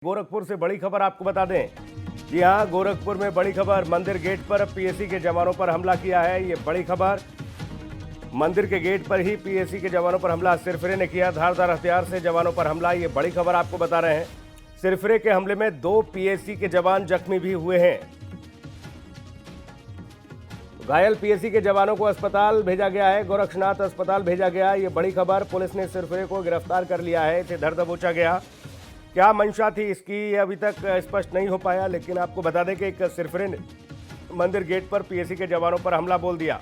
गोरखपुर से बड़ी खबर आपको बता दें। जी हां, गोरखपुर में बड़ी खबर। मंदिर गेट पर पीएसी के जवानों पर हमला किया है। ये बड़ी खबर। मंदिर के गेट पर ही पीएसी के जवानों पर हमला सिरफिरे ने किया। धारदार हथियार से जवानों पर हमला। ये बड़ी खबर आपको बता रहे हैं। सिरफिरे के हमले में 2 पीएसी के जवान जख्मी भी हुए हैं। घायल पीएसी के जवानों को अस्पताल भेजा गया है। गोरक्षनाथ अस्पताल भेजा गया। ये बड़ी खबर। पुलिस ने सिरफिरे को गिरफ्तार कर लिया है। इसे धर दबोचा गया। क्या मंशा थी इसकी अभी तक स्पष्ट नहीं हो पाया, लेकिन आपको बता दें कि एक सिरफिरे ने मंदिर गेट पर पीएसी के जवानों पर हमला बोल दिया।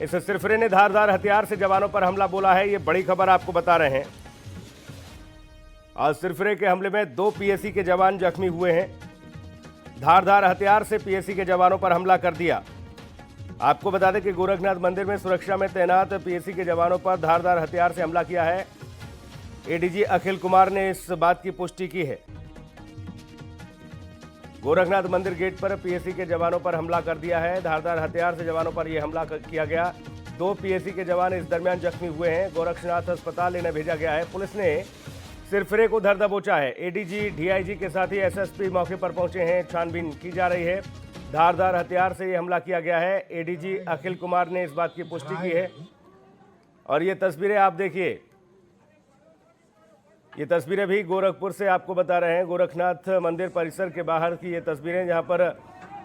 इस सिरफिरे ने धारदार हथियार से जवानों पर हमला बोला है। ये बड़ी खबर आपको बता रहे हैं। आज सिरफिरे के हमले में 2 पीएसी के जवान जख्मी हुए हैं। धारदार हथियार से पीएसी के जवानों पर हमला कर दिया। आपको बता दें कि गोरखनाथ मंदिर में सुरक्षा में तैनात पीएसी के जवानों पर धारदार हथियार से हमला किया है। एडीजी अखिल कुमार ने इस बात की पुष्टि की है। गोरखनाथ मंदिर गेट पर पीएसी के जवानों पर हमला कर दिया है। धारदार हथियार से जवानों पर यह हमला किया गया। 2 पीएसी के जवान इस दरमियान जख्मी हुए हैं। गोरक्षनाथ अस्पताल इन्हें भेजा गया है। पुलिस ने सिरफिरे को धर दबोचा है। एडीजी डीआईजी के साथ ही एसएसपी मौके पर पहुंचे हैं। छानबीन की जा रही है। धारदार हथियार से यह हमला किया गया है। एडीजी अखिल कुमार ने इस बात की पुष्टि की है। और ये तस्वीरें आप देखिए। ये तस्वीरें भी गोरखपुर से आपको बता रहे हैं। गोरखनाथ मंदिर परिसर के बाहर की ये तस्वीरें, जहां पर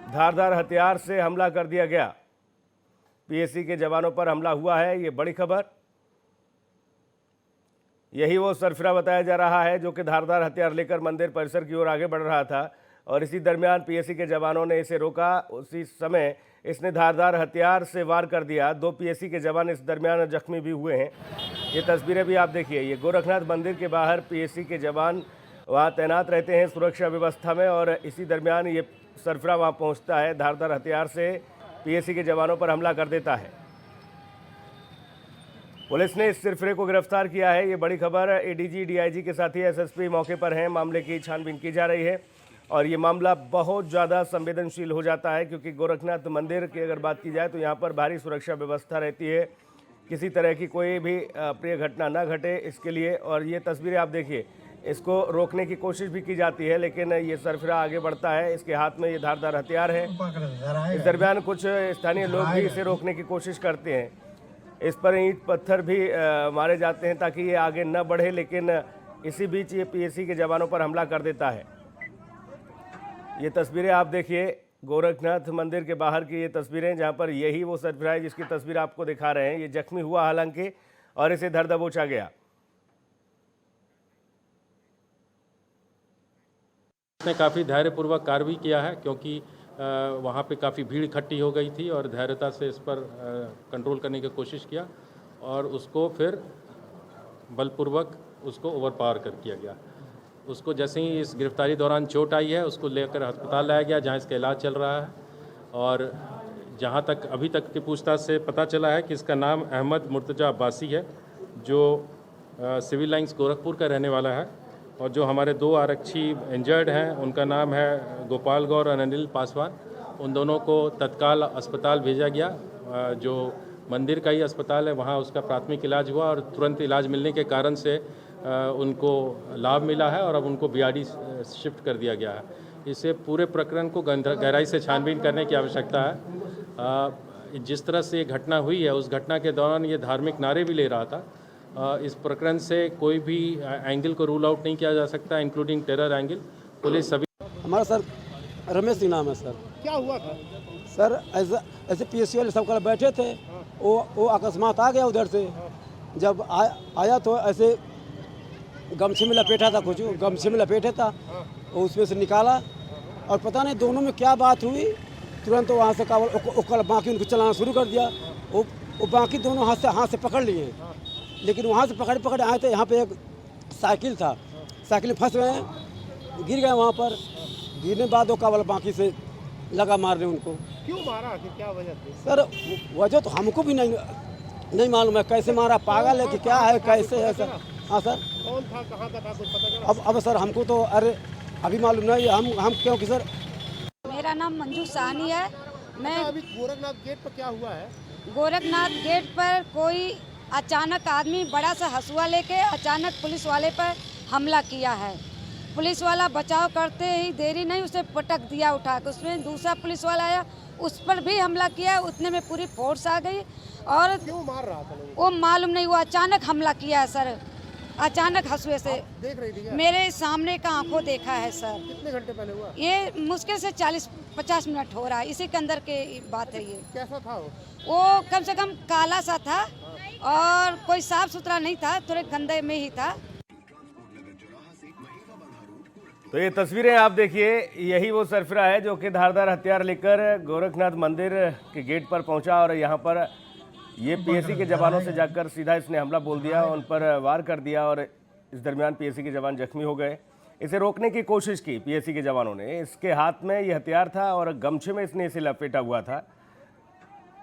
धारदार हथियार से हमला कर दिया गया। पीएसी के जवानों पर हमला हुआ है। ये बड़ी खबर। यही वो सरफिरा बताया जा रहा है जो कि धारदार हथियार लेकर मंदिर परिसर की ओर आगे बढ़ रहा था, और इसी दरमियान पीएसी के जवानों ने इसे रोका। उसी समय इसने धारदार हथियार से वार कर दिया। 2 पीएसी के जवान इस दरमियान जख्मी भी हुए हैं। ये तस्वीरें भी आप देखिए। ये गोरखनाथ मंदिर के बाहर पीएसी के जवान वहाँ तैनात रहते हैं सुरक्षा व्यवस्था में, और इसी दरमियान ये सरफिरा वहाँ पहुँचता है। धारदार हथियार से पीएसी के जवानों पर हमला कर देता है। पुलिस ने इस सिरफिरे को गिरफ्तार किया है। ये बड़ी खबर। एडीजी डीआईजी के साथ ही एसएसपी मौके पर हैं। मामले की छानबीन की जा रही है, और ये मामला बहुत ज़्यादा संवेदनशील हो जाता है, क्योंकि गोरखनाथ मंदिर की अगर बात की जाए तो यहाँ पर भारी सुरक्षा व्यवस्था रहती है। किसी तरह की कोई भी अप्रिय घटना ना घटे इसके लिए। और ये तस्वीरें आप देखिए। इसको रोकने की कोशिश भी की जाती है, लेकिन ये सरफिरा आगे बढ़ता है। इसके हाथ में ये धारदार हथियार है। इस दरमियान कुछ स्थानीय लोग भी इसे रोकने की कोशिश करते हैं। इस पर ईंट पत्थर भी मारे जाते हैं ताकि ये आगे न बढ़े, लेकिन इसी बीच ये पीएसी के जवानों पर हमला कर देता है। ये तस्वीरें आप देखिए। गोरखनाथ मंदिर के बाहर की ये तस्वीरें, जहां पर यही वो सरफिरा है जिसकी तस्वीर आपको दिखा रहे हैं। ये जख्मी हुआ हालांकि, और इसे धर दबोचा गया। उसने काफ़ी धैर्यपूर्वक कार्रवाई किया है, क्योंकि वहाँ पे काफ़ी भीड़ इकट्ठी हो गई थी, और धैर्यता से इस पर कंट्रोल करने की कोशिश किया, और उसको फिर बलपूर्वक उसको ओवरपावर कर किया गया। उसको जैसे ही इस गिरफ्तारी दौरान चोट आई है, उसको लेकर अस्पताल लाया गया, जहाँ इसका इलाज चल रहा है। और जहाँ तक अभी तक की पूछताछ से पता चला है कि इसका नाम अहमद मुर्तजा अब्बासी है, जो सिविल लाइंस गोरखपुर का रहने वाला है। और जो हमारे 2 आरक्षी इंजर्ड हैं, उनका नाम है गोपाल गौर और अनिल पासवान। उन दोनों को तत्काल अस्पताल भेजा गया। जो मंदिर का ही अस्पताल है, वहाँ उसका प्राथमिक इलाज हुआ, और तुरंत इलाज मिलने के कारण से उनको लाभ मिला है, और अब उनको बीआरडी शिफ्ट कर दिया गया है। इससे पूरे प्रकरण को गहराई से छानबीन करने की आवश्यकता है। जिस तरह से ये घटना हुई है, उस घटना के दौरान ये धार्मिक नारे भी ले रहा था। इस प्रकरण से कोई भी एंगल को रूल आउट नहीं किया जा सकता, इंक्लूडिंग टेरर एंगल। पुलिस सभी। हमारा सर रमेश सिंह नाम है सर। क्या हुआ था सर? ऐसे पीएससी वाले सब कल बैठे थे, वो अकस्मात आ गया उधर से। जब आया तो ऐसे गमछे में लपेटा था, कुछ गमछे में लपेटा था, उसमें से निकाला, और पता नहीं दोनों में क्या बात हुई। तुरंत वहाँ से कावल बाकी उनको चलाना शुरू कर दिया। वो बाकी दोनों हाथ से पकड़ लिए, लेकिन वहाँ से पकड़ आए थे। यहाँ पे एक साइकिल था, साइकिल में फंस गए, गिर गए। वहाँ पर गिरने बाद वो कावल बाकी से लगा मारने उनको। क्यों मारा, क्या वजह थी सर? वजह तो हमको भी नहीं मालूम है, कैसे मारा, पागल है कि क्या है, कैसे है सर? हाँ सर। कौन था, कहाँ का था, कुछ पता चला? अब सर हमको तो अभी मालूम नहीं। हम क्योंकि सर मेरा नाम मंजू साहनी है। मैं अभी गोरखनाथ गेट पर क्या हुआ है? गोरखनाथ गेट पर कोई अचानक आदमी बड़ा सा हसुआ लेके अचानक पुलिस वाले पर हमला किया है। पुलिस वाला बचाव करते ही देरी नहीं उसे पटक दिया उठा के। उसमें दूसरा पुलिस वाला आया, उस पर भी हमला किया। उतने में पूरी फोर्स आ गई और क्यों मार रहा था लोगों वो मालूम नहीं, वो अचानक हमला किया है सर, अचानक हंसुए से। को? देख रही थी क्या? मेरे सामने का आंखों देखा है सर। कितने घंटे पहले हुआ? ये मुश्किल से 40-50 मिनट हो रहा है, इसी के अंदर के बात है ये। कैसा था वो? वो कम से कम काला सा था और कोई साफ सुथरा नहीं था, थोड़े गंदे में ही था। तो ये तस्वीरें आप देखिए, यही वो सरफरा है जो कि धारदार हथियार लेकर गोरखनाथ मंदिर के गेट पर पहुंचा और यहाँ पर ये पीएसी के जवानों से जाकर सीधा इसने हमला बोल दिया, उन पर वार कर दिया और इस दरमियान पीएसी के जवान जख्मी हो गए। इसे रोकने की कोशिश की पीएसी के जवानों ने। इसके हाथ में ये हथियार था और गमछे में इसने इसे लपेटा हुआ था।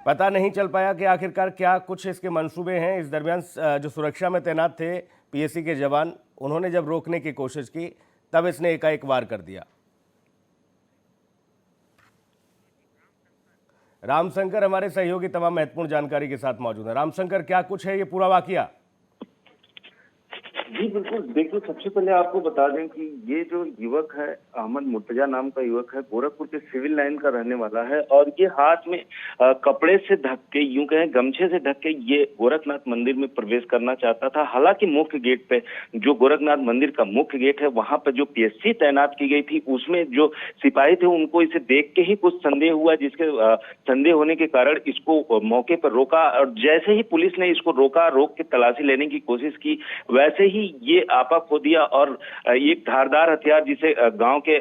पता नहीं चल पाया कि आखिरकार क्या कुछ इसके मंसूबे हैं। इस दरमियान जो सुरक्षा में तैनात थे पीएसी के जवान, उन्होंने जब रोकने की कोशिश की तब इसने एकाएक वार कर दिया। रामशंकर हमारे सहयोगी तमाम महत्वपूर्ण जानकारी के साथ मौजूद है। रामशंकर, क्या कुछ है ये पूरा वाकया? जी बिल्कुल, देखिए सबसे पहले आपको बता दें कि ये जो युवक है, अहमद मुर्तजा नाम का युवक है, गोरखपुर के सिविल लाइन का रहने वाला है और ये हाथ में कपड़े से ढक के, यूं कहें गमछे से ढक के ये गोरखनाथ मंदिर में प्रवेश करना चाहता था। हालांकि मुख्य गेट पे, जो गोरखनाथ मंदिर का मुख्य गेट है, वहां पर जो पीएससी तैनात की गई थी, उसमें जो सिपाही थे उनको इसे देख के ही कुछ संदेह हुआ, जिसके संदेह होने के कारण इसको मौके पर रोका और जैसे ही पुलिस ने इसको रोक के तलाशी लेने की कोशिश की, वैसे ही ये आपा खो दिया और एक धारदार हथियार, जिसे गांव के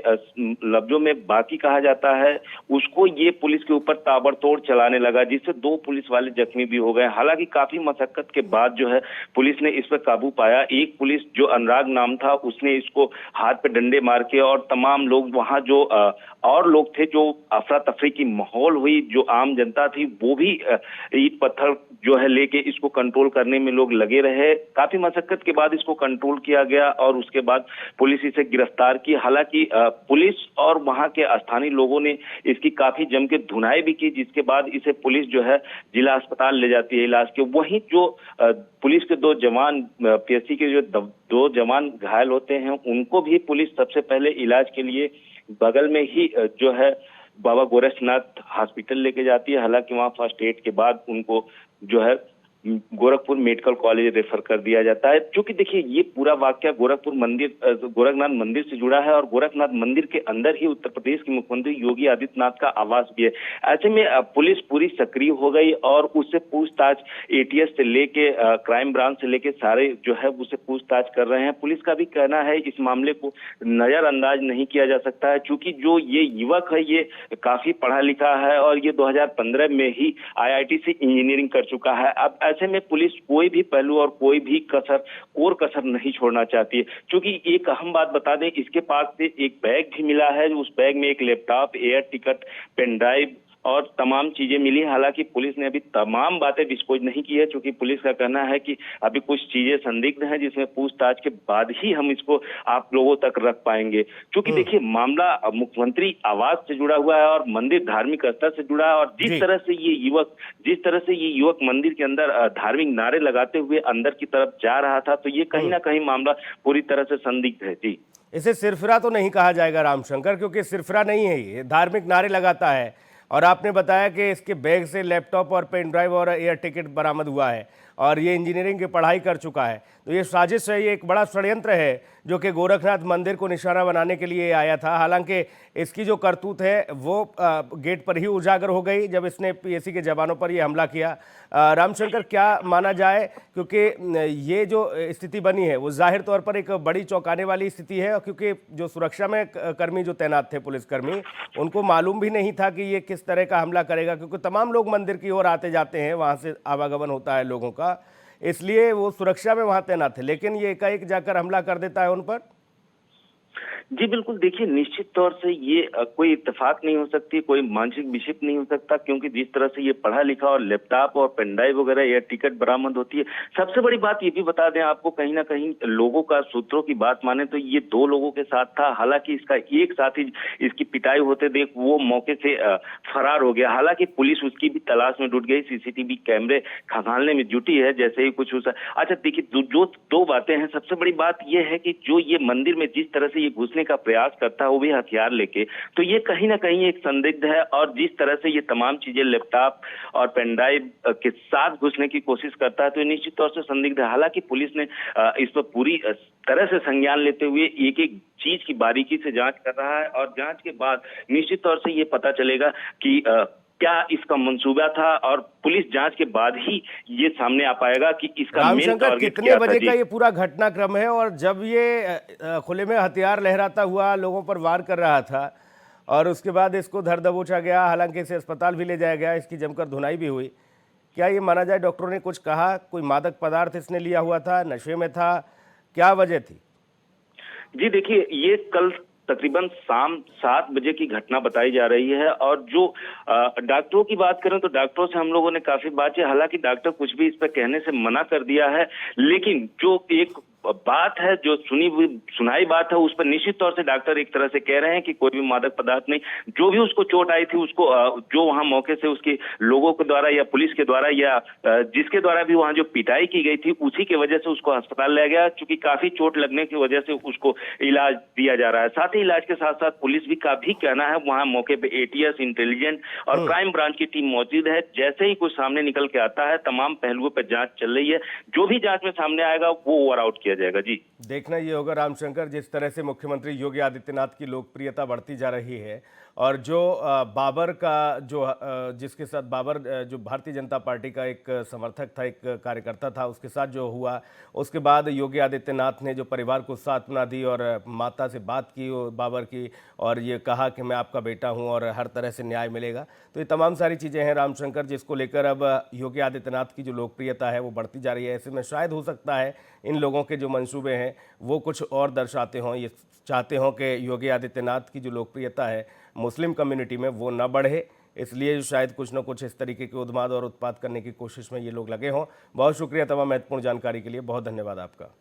लफ्जों में बाकी कहा जाता है, उसको ये पुलिस के ऊपर ताबड़तोड़ चलाने लगा, जिससे 2 पुलिस वाले जख्मी भी हो गए। हालांकि काफी मशक्कत के बाद जो है पुलिस ने इस पर काबू पाया। एक पुलिस, जो अनुराग नाम था, उसने इसको हाथ पे डंडे मार के और तमाम लोग वहां जो और लोग थे, जो अफरा तफरी की माहौल हुई, जो आम जनता थी, वो भी ईंट पत्थर जो है लेके इसको कंट्रोल करने में लोग लगे रहे। काफी मशक्कत के बाद इसको कंट्रोल किया गया और उसके बाद पुलिस इसे गिरफ्तार की। हालांकि पुलिस और वहां के स्थानीय लोगों ने इसकी काफी जम के धुनाई भी की, जिसके बाद इसे पुलिस जो है जिला अस्पताल ले जाती है इलाज के। वहीं जो पुलिस के 2 जवान, पीएससी के जो 2 जवान घायल होते हैं, उनको भी पुलिस सबसे पहले इलाज के लिए बगल में ही जो है बाबा गोरखनाथ हॉस्पिटल लेके जाती है। हालांकि वहां फर्स्ट एड के बाद उनको जो है गोरखपुर मेडिकल कॉलेज रेफर कर दिया जाता है। क्योंकि देखिए ये पूरा वाकया गोरखनाथ मंदिर से जुड़ा है और गोरखनाथ मंदिर के अंदर ही उत्तर प्रदेश के मुख्यमंत्री योगी आदित्यनाथ का आवास भी है। ऐसे में पुलिस पूरी सक्रिय हो गई और उससे पूछताछ एटीएस से लेके क्राइम ब्रांच से लेके सारे जो है उससे पूछताछ कर रहे हैं। पुलिस का भी कहना है इस मामले को नजरअंदाज नहीं किया जा सकता है, क्योंकि जो ये युवक है ये काफी पढ़ा लिखा है और ये 2015 में ही IIT से इंजीनियरिंग कर चुका है। अब ऐसे में पुलिस कोई भी पहलू और कोई भी कसर नहीं छोड़ना चाहती है। क्योंकि एक अहम बात बता दें, इसके पास से एक बैग भी मिला है, उस बैग में एक laptop, air ticket, pen drive और तमाम चीजें मिली। हालांकि पुलिस ने अभी तमाम बातें डिस्क्लोज नहीं की है, क्योंकि पुलिस का कहना है कि अभी कुछ चीजें संदिग्ध हैं, जिसमें पूछताछ के बाद ही हम इसको आप लोगों तक रख पाएंगे। क्योंकि देखिए मामला मुख्यमंत्री आवास से जुड़ा हुआ है और मंदिर धार्मिक स्थल से जुड़ा है और जिस तरह से ये युवक मंदिर के अंदर धार्मिक नारे लगाते हुए अंदर की तरफ जा रहा था, तो ये कहीं ना कहीं मामला पूरी तरह से संदिग्ध है। जी, इसे सिरफिरा तो नहीं कहा जाएगा रामशंकर, क्योंकि सिरफिरा नहीं है, ये धार्मिक नारे लगाता है। और आपने बताया कि इसके बैग से लैपटॉप और पेन ड्राइव और एयर टिकट बरामद हुआ है और ये इंजीनियरिंग की पढ़ाई कर चुका है। तो ये साजिश है, ये एक बड़ा षड्यंत्र है जो कि गोरखनाथ मंदिर को निशाना बनाने के लिए आया था। हालांकि इसकी जो करतूत है वो गेट पर ही उजागर हो गई जब इसने पीएसी के जवानों पर ये हमला किया। रामशंकर, क्या माना जाए, क्योंकि ये जो स्थिति बनी है वो जाहिर तौर पर एक बड़ी चौंकाने वाली स्थिति है, क्योंकि जो सुरक्षा में कर्मी जो तैनात थे, पुलिसकर्मी, उनको मालूम भी नहीं था कि ये किस तरह का हमला करेगा, क्योंकि तमाम लोग मंदिर की ओर आते जाते हैं, वहाँ से आवागमन होता है लोगों का, इसलिए वो सुरक्षा में वहाँ तैनात थे। लेकिन ये एकाएक जाकर हमला कर देता है उन पर। जी बिल्कुल, देखिए निश्चित तौर से ये कोई इत्तेफाक नहीं हो सकती, कोई मानसिक विक्षिप्त नहीं हो सकता, क्योंकि जिस तरह से ये पढ़ा लिखा और लैपटॉप और पेन ड्राइव वगैरह या टिकट बरामद होती है। सबसे बड़ी बात ये भी बता दें आपको, कहीं ना कहीं लोगों का, सूत्रों की बात माने तो ये 2 लोगों के साथ था। हालांकि इसका एक साथी इसकी पिटाई होते देख वो मौके से फरार हो गया। हालांकि पुलिस उसकी भी तलाश में जुट गई, सीसीटीवी कैमरे खंगालने में जुटी है, जैसे ही कुछ हुआ। अच्छा देखिए, जो 2 बातें हैं, सबसे बड़ी बात यह है कि जो ये मंदिर में जिस तरह से ये घुसने का प्रयास करता है, वो भी हथियार लेके, तो ये कहीं ना कहीं एक संदिग्ध है। और जिस तरह से ये तमाम चीजें लैपटॉप और पेन ड्राइव के साथ घुसने की कोशिश करता है, तो ये निश्चित तौर से संदिग्ध है। हालांकि पुलिस ने इस पर पूरी तरह से संज्ञान लेते हुए एक एक चीज की बारीकी से जांच कर रहा है, और जांच के बाद निश्चित तौर से ये पता चलेगा कि क्या इसका मंसूबा था, और पुलिस जांच के बाद ही ये सामने आ पाएगा कि इसका मेन रामशंकर, टारगेट कितने क्या था। बजे जी का ये पूरा घटनाक्रम है, और जब ये खुले में हथियार लहराता हुआ लोगों पर वार कर रहा था और उसके बाद इसको धर दबोचा गया, हालांकि इसे अस्पताल भी ले जाया गया, इसकी जमकर धुनाई भी हुई, क्या ये माना जाए डॉक्टरों ने कुछ कहा? कोई मादक पदार्थ इसने लिया हुआ था, नशे में था, क्या वजह थी? जी देखिए, ये कल तकरीबन शाम 7 बजे की घटना बताई जा रही है। और जो डॉक्टरों की बात करें तो डॉक्टरों से हम लोगों ने काफी बात की। हालांकि डॉक्टर कुछ भी इस पर कहने से मना कर दिया है, लेकिन जो एक बात है, जो सुनाई बात है, उस पर निश्चित तौर से डॉक्टर एक तरह से कह रहे हैं कि कोई भी मादक पदार्थ नहीं। जो भी उसको चोट आई थी, उसको जो वहां मौके से उसके लोगों के द्वारा या पुलिस के द्वारा या जिसके द्वारा भी वहां जो पिटाई की गई थी, उसी की वजह से उसको अस्पताल लाया गया, क्योंकि काफी चोट लगने की वजह से उसको इलाज दिया जा रहा है। साथ ही इलाज के साथ साथ पुलिस भी का भी कहना है, वहां मौके पे एटीएस, इंटेलिजेंस और क्राइम ब्रांच की टीम मौजूद है। जैसे ही कुछ सामने निकल के आता है, तमाम पहलुओं पर जांच चल रही है। जो भी जांच में सामने आएगा वो ओवर आउट किया जाएगा। जी देखना ये होगा रामशंकर, जिस तरह से मुख्यमंत्री योगी आदित्यनाथ की लोकप्रियता बढ़ती जा रही है, और जो बाबर का जो जिसके साथ बाबर जो भारतीय जनता पार्टी का एक समर्थक था, एक कार्यकर्ता था, उसके साथ जो हुआ, उसके बाद योगी आदित्यनाथ ने जो परिवार को सांत्वना दी और माता से बात की बाबर की, और ये कहा कि मैं आपका बेटा हूं और हर तरह से न्याय मिलेगा। तो ये तमाम सारी चीज़ें हैं रामशंकर, जिसको लेकर अब योगी आदित्यनाथ की जो लोकप्रियता है वो बढ़ती जा रही है। ऐसे में शायद हो सकता है इन लोगों के जो मंसूबे हैं वो कुछ और दर्शाते हों, ये चाहते हों कि योगी आदित्यनाथ की जो लोकप्रियता है मुस्लिम कम्युनिटी में वो न बढ़े, इसलिए शायद कुछ न कुछ इस तरीके के उन्माद और उत्पात करने की कोशिश में ये लोग लगे हों। बहुत शुक्रिया तमाम महत्वपूर्ण जानकारी के लिए, बहुत धन्यवाद आपका।